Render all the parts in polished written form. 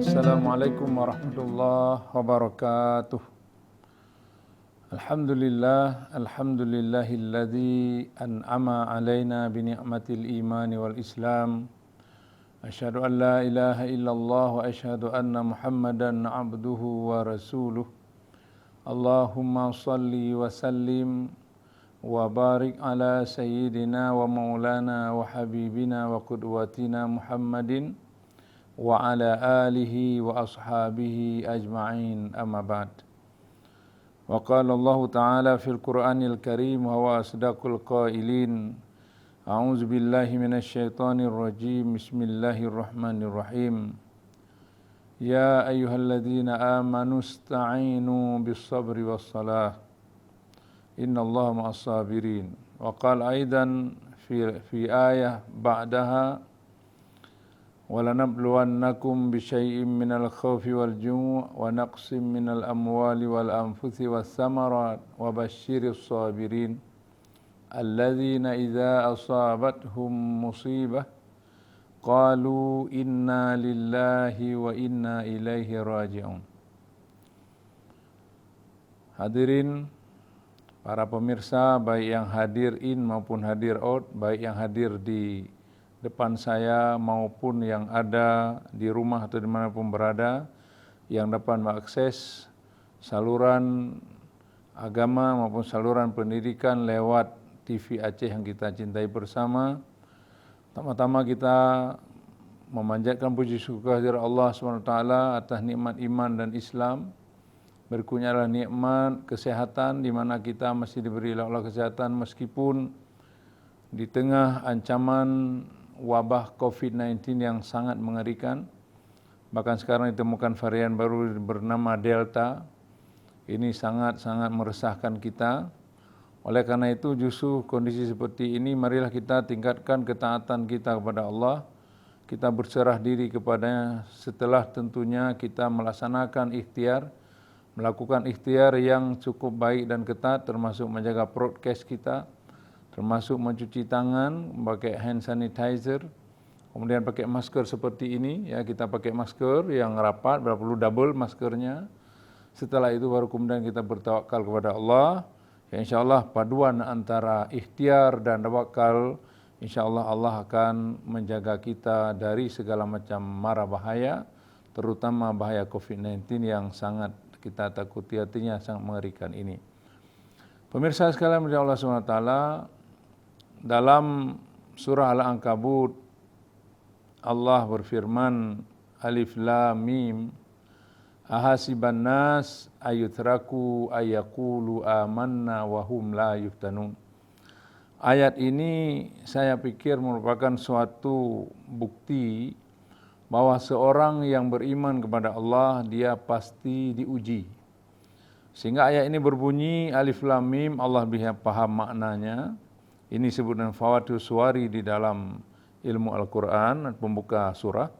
Assalamualaikum warahmatullahi wabarakatuh. Alhamdulillahilladzi an'ama alaina bi ni'matil imani wal islam. Asyhadu an la ilaha illallah wa asyhadu anna Muhammadan abduhu wa rasuluh. Allahumma salli wa sallim wa barik ala sayyidina wa maulana wa habibina wa qudwatina Muhammadin wa ala alihi wa ashabihi ajma'in, amma ba'd. Wa qala Allah ta'ala fil Qur'anil Karim wa huwa asdaqul qailin. A'udzu billahi minasy syaithanir rajim. Bismillahirrahmanirrahim. Ya ayyuhalladzina amanu ista'inu bis sabri was salah. Innallaha ma'as sabirin. Wa qala aidan fi ayah ba'daha وَلَنَبْلُوَنَّكُمْ بِشَيْءٍ مِّنَ الْخَوْفِ وَالْجُوعِ وَنَقْصٍ مِّنَ الْأَمْوَالِ وَالْأَنفُسِ وَالثَّمَرَاتِ وَبَشِّرِ الصَّابِرِينَ الَّذِينَ إِذَا أَصَابَتْهُم مُّصِيبَةٌ قَالُوا إِنَّا لِلَّهِ وَإِنَّا إِلَيْهِ رَاجِعُونَ. Hadirin para pemirsa, baik yang hadir in maupun hadir out, baik yang hadir di depan saya maupun yang ada di rumah atau dimanapun berada, yang dapat mengakses saluran agama maupun saluran pendidikan lewat TV Aceh yang kita cintai bersama. Pertama-tama kita memanjatkan puji syukur kehadirat Allah SWT atas nikmat iman dan Islam. Berikutnya adalah nikmat kesehatan, di mana kita masih diberi Allah kesehatan meskipun di tengah ancaman wabah COVID-19 yang sangat mengerikan. Bahkan sekarang ditemukan varian baru bernama Delta. Ini sangat-sangat meresahkan kita. Oleh karena itu justru kondisi seperti ini, marilah kita tingkatkan ketaatan kita kepada Allah. Kita berserah diri kepadanya setelah tentunya kita melaksanakan ikhtiar, melakukan ikhtiar yang cukup baik dan ketat, termasuk menjaga prokes kita, termasuk mencuci tangan, memakai hand sanitizer, kemudian pakai masker seperti ini, ya, kita pakai masker yang rapat, bila perlu double maskernya. Setelah itu baru kemudian kita bertawakal kepada Allah. Ya, insyaAllah paduan antara ikhtiar dan tawakal, insyaAllah Allah akan menjaga kita dari segala macam mara bahaya, terutama bahaya COVID-19 yang sangat kita takuti, artinya sangat mengerikan ini. Pemirsa sekalian dari Allah SWT, dalam surah Al-Ankabut Allah berfirman, Alif Lam Mim, ahasiban nas ayutraku ayaqulu amanna wa hum la yuftanun. Ayat ini saya pikir merupakan suatu bukti bahwa seorang yang beriman kepada Allah dia pasti diuji. Sehingga ayat ini berbunyi Alif Lam Mim, Allah biha paham maknanya. Ini disebut dengan Fawaidus Suwari di dalam ilmu Al-Quran, pembuka surah.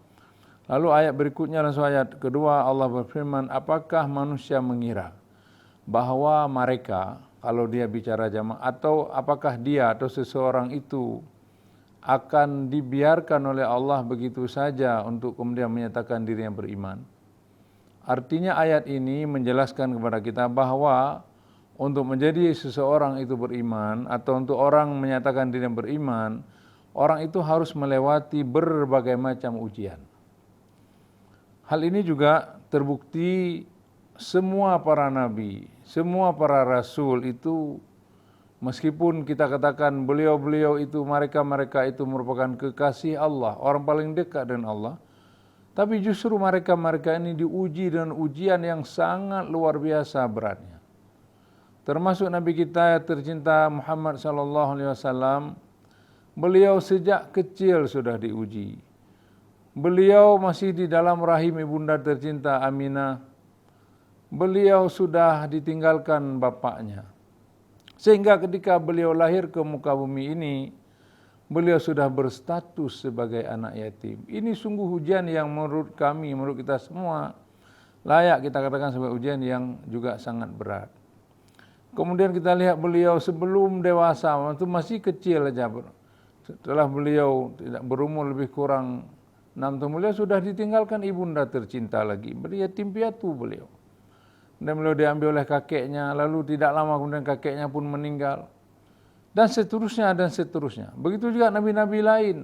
Lalu ayat berikutnya langsung ayat kedua, Allah berfirman, apakah manusia mengira bahwa mereka, kalau dia bicara jamaah, atau apakah dia atau seseorang itu akan dibiarkan oleh Allah begitu saja untuk kemudian menyatakan dirinya beriman. Artinya ayat ini menjelaskan kepada kita bahwa untuk menjadi seseorang itu beriman, atau untuk orang menyatakan dirinya beriman, orang itu harus melewati berbagai macam ujian. Hal ini juga terbukti semua para nabi, semua para rasul itu, meskipun kita katakan beliau-beliau itu, mereka itu merupakan kekasih Allah, orang paling dekat dengan Allah, tapi justru mereka ini diuji dengan ujian yang sangat luar biasa beratnya. Termasuk Nabi kita yang tercinta Muhammad SAW, beliau sejak kecil sudah diuji. Beliau masih di dalam rahim ibunda tercinta Aminah. Beliau sudah ditinggalkan bapaknya. Sehingga ketika beliau lahir ke muka bumi ini, beliau sudah berstatus sebagai anak yatim. Ini sungguh ujian yang menurut kami, menurut kita semua, layak kita katakan sebagai ujian yang juga sangat berat. Kemudian kita lihat beliau sebelum dewasa, waktu masih kecil saja. Setelah beliau tidak berumur lebih kurang 6 beliau sudah ditinggalkan ibunda tercinta lagi, yatim piatu beliau. Dan beliau diambil oleh kakeknya, lalu tidak lama kemudian kakeknya pun meninggal. Dan seterusnya dan seterusnya. Begitu juga nabi-nabi lain.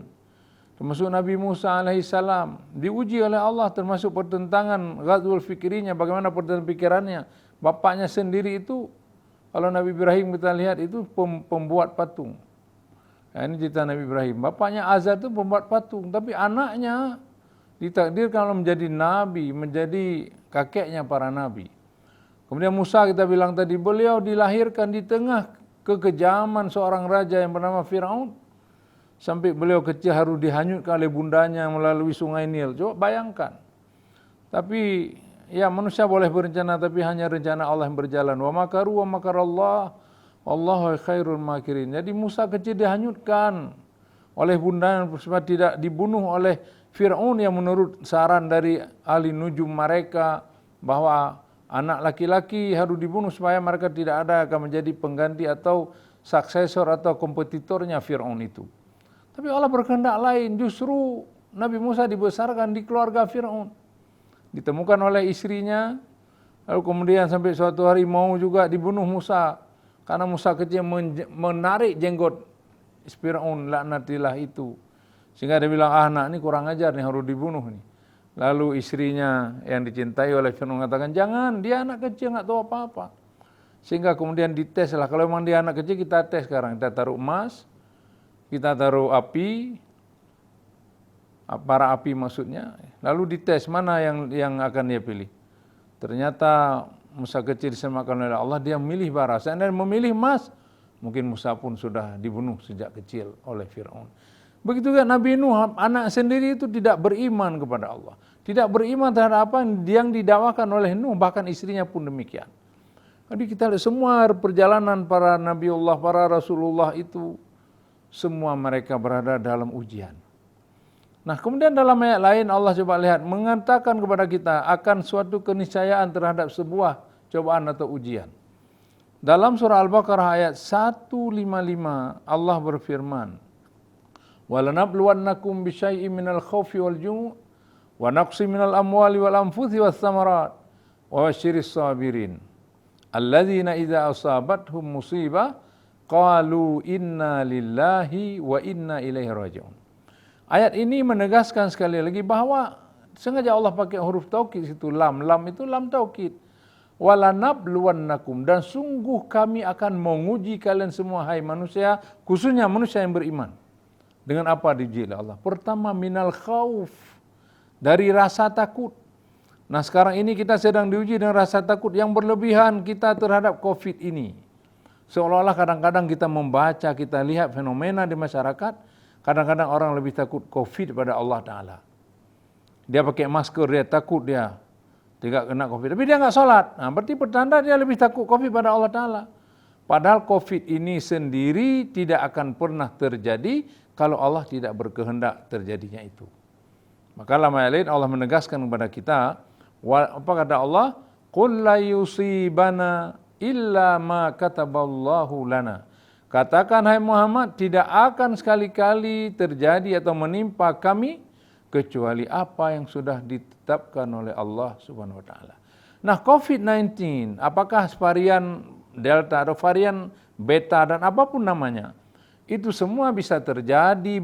Termasuk Nabi Musa alaihissalam diuji oleh Allah, termasuk pertentangan ghazwul fikrinya, bagaimana pertentangan pikirannya. Bapaknya sendiri itu, kalau Nabi Ibrahim kita lihat itu pembuat patung. Nah, ini cerita Nabi Ibrahim. Bapaknya Azar itu pembuat patung, tapi anaknya ditakdirkan Allah menjadi nabi, menjadi kakeknya para nabi. Kemudian Musa kita bilang tadi, beliau dilahirkan di tengah kekejaman seorang raja yang bernama Firaun. Sampai beliau kecil harus dihanyutkan oleh bundanya melalui sungai Nil. Coba bayangkan. Tapi ya manusia boleh berencana, tapi hanya rencana Allah yang berjalan. Wa makaru wa makarallah wallahu khairul makirin. Jadi Musa kecil dihanyutkan oleh bundanya supaya tidak dibunuh oleh Firaun yang menurut saran dari ahli nujum mereka bahwa anak laki-laki harus dibunuh supaya mereka tidak ada akan menjadi pengganti atau suksesor atau kompetitornya Firaun itu. Tapi Allah berkehendak lain, justru Nabi Musa dibesarkan di keluarga Firaun. Ditemukan oleh istrinya, lalu kemudian sampai suatu hari mau juga dibunuh Musa. Karena Musa kecil menarik jenggot Firaun, laknatillah itu. Sehingga dia bilang, anak ini kurang ajar nih, harus dibunuh nih. Lalu istrinya yang dicintai oleh Firaun mengatakan, jangan, dia anak kecil, nggak tahu apa-apa. Sehingga kemudian dites lah, kalau memang dia anak kecil kita tes sekarang, kita taruh emas, kita taruh api, bara api maksudnya, lalu dites mana yang akan dia pilih. Ternyata Musa kecil diselamatkan oleh Allah, dia memilih bara. Seandainya memilih emas, mungkin Musa pun sudah dibunuh sejak kecil oleh Firaun. Begitu juga Nabi Nuh, anak sendiri itu tidak beriman kepada Allah. Tidak beriman terhadap apa yang didakwakan oleh Nuh, bahkan istrinya pun demikian. Jadi kita lihat semua perjalanan para Nabiullah, para Rasulullah itu, semua mereka berada dalam ujian. Nah, kemudian dalam ayat lain Allah coba lihat mengatakan kepada kita akan suatu keniscayaan terhadap sebuah cobaan atau ujian. Dalam surah Al-Baqarah ayat 155 Allah berfirman, "Walanabluwannakum bisyai'in minal khaufi wal ju' wa naqsin minal amwali wal anfusi was samarat wa basyiris sabirin alladzina idza asabathum musibah qalu inna lillahi wa inna ilaihi raji'un." Ayat ini menegaskan sekali lagi bahwa sengaja Allah pakai huruf taukid situ, lam itu lam taukid. Walanabluwannakum, dan sungguh kami akan menguji kalian semua hai manusia, khususnya manusia yang beriman. Dengan apa diuji oleh Allah? Pertama minal khauf, dari rasa takut. Nah, sekarang ini kita sedang diuji dengan rasa takut yang berlebihan kita terhadap Covid ini. Seolah-olah kadang-kadang kita membaca, kita lihat fenomena di masyarakat, kadang-kadang orang lebih takut Covid pada Allah Ta'ala. Dia pakai masker, dia takut dia tidak kena Covid. Tapi dia nggak sholat. Nah, berarti pertanda dia lebih takut Covid pada Allah Ta'ala. Padahal Covid ini sendiri tidak akan pernah terjadi kalau Allah tidak berkehendak terjadinya itu. Maka dalam ayat lain Allah menegaskan kepada kita, apa kata Allah? Qul la yusibana illa ma kataballahu lana. Katakan hai Muhammad, tidak akan sekali-kali terjadi atau menimpa kami kecuali apa yang sudah ditetapkan oleh Allah Subhanahu wa taala. Nah, COVID-19, apakah varian Delta atau varian Beta dan apapun namanya, itu semua bisa terjadi,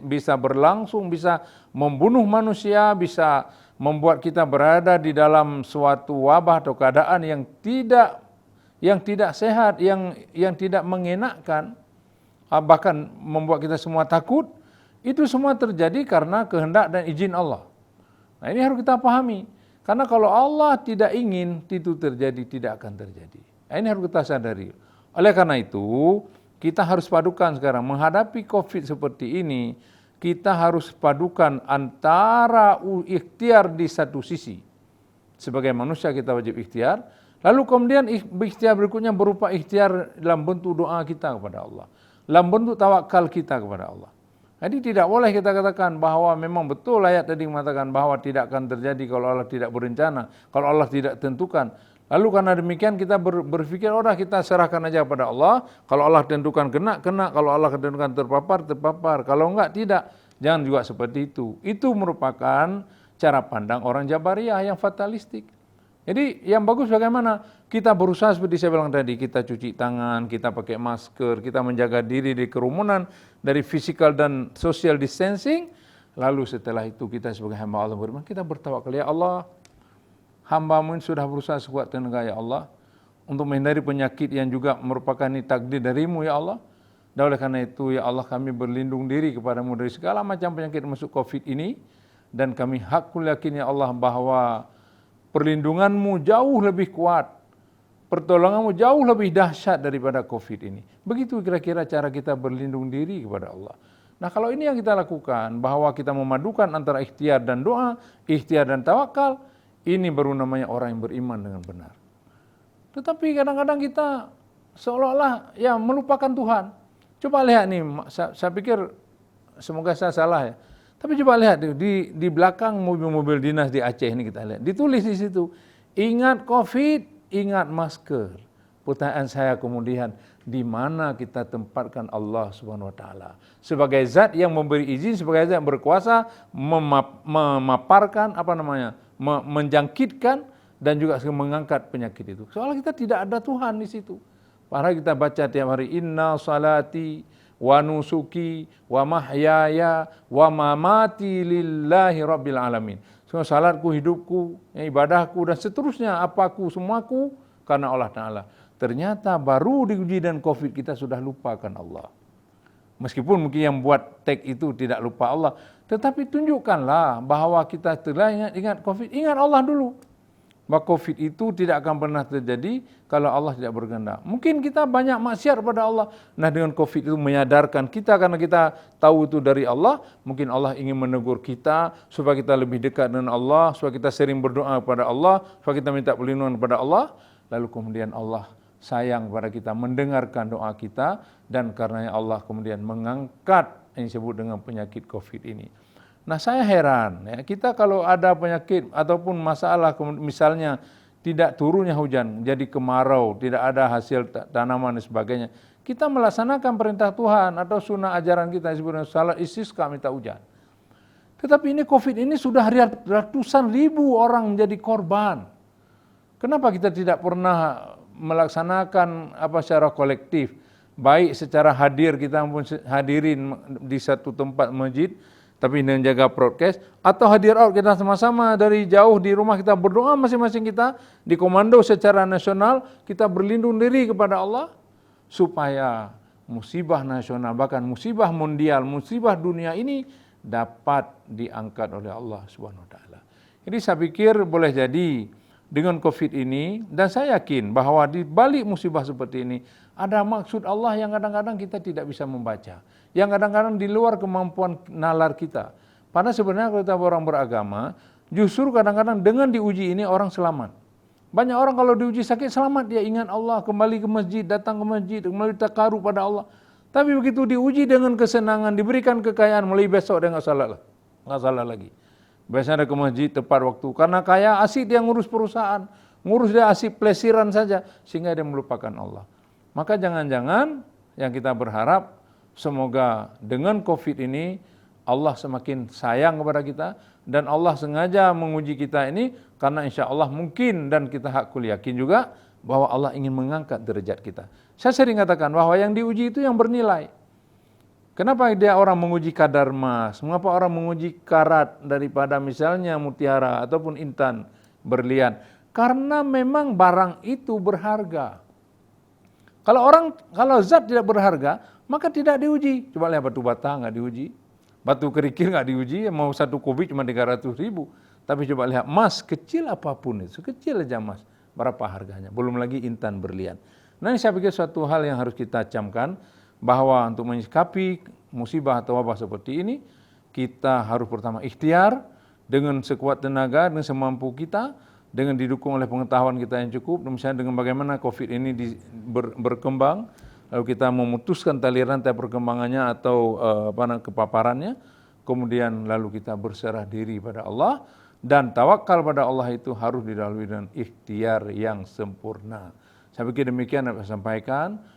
bisa berlangsung, bisa membunuh manusia, bisa membuat kita berada di dalam suatu wabah atau keadaan yang tidak sehat, yang tidak mengenakkan, bahkan membuat kita semua takut. Itu semua terjadi karena kehendak dan izin Allah. Nah, ini harus kita pahami. Karena kalau Allah tidak ingin itu terjadi, tidak akan terjadi. Nah, ini harus kita sadari. Oleh karena itu, kita harus padukan sekarang menghadapi Covid seperti ini. Kita harus padukan antara ikhtiar di satu sisi. Sebagai manusia kita wajib ikhtiar. Lalu kemudian ikhtiar berikutnya berupa ikhtiar dalam bentuk doa kita kepada Allah. Dalam bentuk tawakal kita kepada Allah. Jadi tidak boleh kita katakan bahwa memang betul ayat tadi mengatakan bahwa tidak akan terjadi kalau Allah tidak berencana, kalau Allah tidak tentukan. Lalu karena demikian kita berpikir, kita serahkan aja kepada Allah. Kalau Allah tentukan kena, kalau Allah tentukan terpapar. Kalau enggak, tidak. Jangan juga seperti itu. Itu merupakan cara pandang orang Jabariyah yang fatalistik. Jadi yang bagus bagaimana? Kita berusaha seperti saya bilang tadi, kita cuci tangan, kita pakai masker, kita menjaga diri dari kerumunan, dari physical dan social distancing. Lalu setelah itu kita sebagai hamba Allah beriman, kita bertawakal, ya Allah, hamba-Mu sudah berusaha sekuat tenaga ya Allah, untuk menghindari penyakit yang juga merupakan takdir dari-Mu ya Allah. Dan oleh karena itu ya Allah, kami berlindung diri kepada-Mu dari segala macam penyakit masuk COVID ini. Dan kami hakul yakin ya Allah bahwa perlindungan-Mu jauh lebih kuat, pertolongan-Mu jauh lebih dahsyat daripada COVID ini. Begitu kira-kira cara kita berlindung diri kepada Allah. Nah kalau ini yang kita lakukan, bahwa kita memadukan antara ikhtiar dan doa, ikhtiar dan tawakal, ini baru namanya orang yang beriman dengan benar. Tetapi kadang-kadang kita seolah-olah ya melupakan Tuhan. Coba lihat nih, saya pikir semoga saya salah ya. Tapi coba lihat di belakang mobil-mobil dinas di Aceh ini kita lihat. Ditulis di situ, ingat COVID, ingat masker. Pertanyaan saya kemudian, di mana kita tempatkan Allah Subhanahu wa taala sebagai zat yang memberi izin, sebagai zat yang berkuasa memaparkan menjangkitkan dan juga mengangkat penyakit itu. Soalnya kita tidak ada Tuhan di situ. Padahal kita baca tiap hari, inna salati wa nusuki wa mahyaya wa mamati lillahi rabbil alamin. Semua salatku, hidupku, ibadahku dan seterusnya, apaku, semuaku karena Allah Ta'ala. Ternyata baru diuji dengan COVID kita sudah lupakan Allah. Meskipun mungkin yang buat tag itu tidak lupa Allah, tetapi tunjukkanlah bahwa kita telah ingat COVID, ingat Allah dulu. Bahwa COVID itu tidak akan pernah terjadi kalau Allah tidak berkehendak. Mungkin kita banyak maksiat kepada Allah. Nah dengan COVID itu menyadarkan kita, karena kita tahu itu dari Allah. Mungkin Allah ingin menegur kita supaya kita lebih dekat dengan Allah, supaya kita sering berdoa kepada Allah, supaya kita minta perlindungan kepada Allah. Lalu kemudian Allah sayang kepada kita, mendengarkan doa kita, dan karenanya Allah kemudian mengangkat yang disebut dengan penyakit COVID ini. Nah saya heran, ya, kita kalau ada penyakit ataupun masalah, misalnya tidak turunnya hujan, jadi kemarau, tidak ada hasil tanaman dan sebagainya, kita melaksanakan perintah Tuhan atau sunnah ajaran kita, disebut salat istisqa, minta hujan. Tetapi ini COVID ini sudah ratusan ribu orang menjadi korban. Kenapa kita tidak pernah melaksanakan secara kolektif, baik secara hadir kita pun hadirin di satu tempat masjid, tapi dengan jaga prokes, atau hadir out kita sama-sama dari jauh di rumah kita berdoa masing-masing kita, di komando secara nasional, kita berlindung diri kepada Allah, supaya musibah nasional, bahkan musibah mondial, musibah dunia ini dapat diangkat oleh Allah Subhanahu wa taala. Jadi saya pikir boleh jadi dengan COVID ini, dan saya yakin bahwa di balik musibah seperti ini ada maksud Allah yang kadang-kadang kita tidak bisa membaca, yang kadang-kadang di luar kemampuan nalar kita. Padahal sebenarnya kalau kita orang beragama, justru kadang-kadang dengan diuji ini orang selamat. Banyak orang kalau diuji sakit selamat, dia ingat Allah, kembali ke masjid, datang ke masjid, kembali takaru pada Allah. Tapi begitu diuji dengan kesenangan, diberikan kekayaan, mulai besok dia nggak salah lagi. Biasanya ada ke masjid tepat waktu, karena kaya asik dia ngurus perusahaan, ngurus dia asik plesiran saja, sehingga dia melupakan Allah. Maka jangan-jangan yang kita berharap, semoga dengan COVID ini Allah semakin sayang kepada kita, dan Allah sengaja menguji kita ini karena insya Allah mungkin, dan kita hakul yakin juga bahwa Allah ingin mengangkat derajat kita. Saya sering katakan bahwa yang diuji itu yang bernilai. Kenapa dia orang menguji kadar emas? Mengapa orang menguji karat daripada misalnya mutiara ataupun intan berlian? Karena memang barang itu berharga. Kalau zat tidak berharga, maka tidak diuji. Coba lihat batu bata nggak diuji, batu kerikil nggak diuji, mau 1 kubik cuma 300.000. Tapi coba lihat emas kecil apapun itu, kecil aja emas, berapa harganya? Belum lagi intan berlian. Nah ini saya pikir suatu hal yang harus kita camkan, bahwa untuk menyikapi musibah atau wabah seperti ini, kita harus pertama ikhtiar dengan sekuat tenaga, dengan semampu kita, dengan didukung oleh pengetahuan kita yang cukup, misalnya dengan bagaimana COVID ini berkembang, lalu kita memutuskan tali rantai perkembangannya atau kepaparannya, kemudian lalu kita berserah diri pada Allah, dan tawakal pada Allah itu harus didahului dengan ikhtiar yang sempurna. Saya pikir demikian yang saya sampaikan.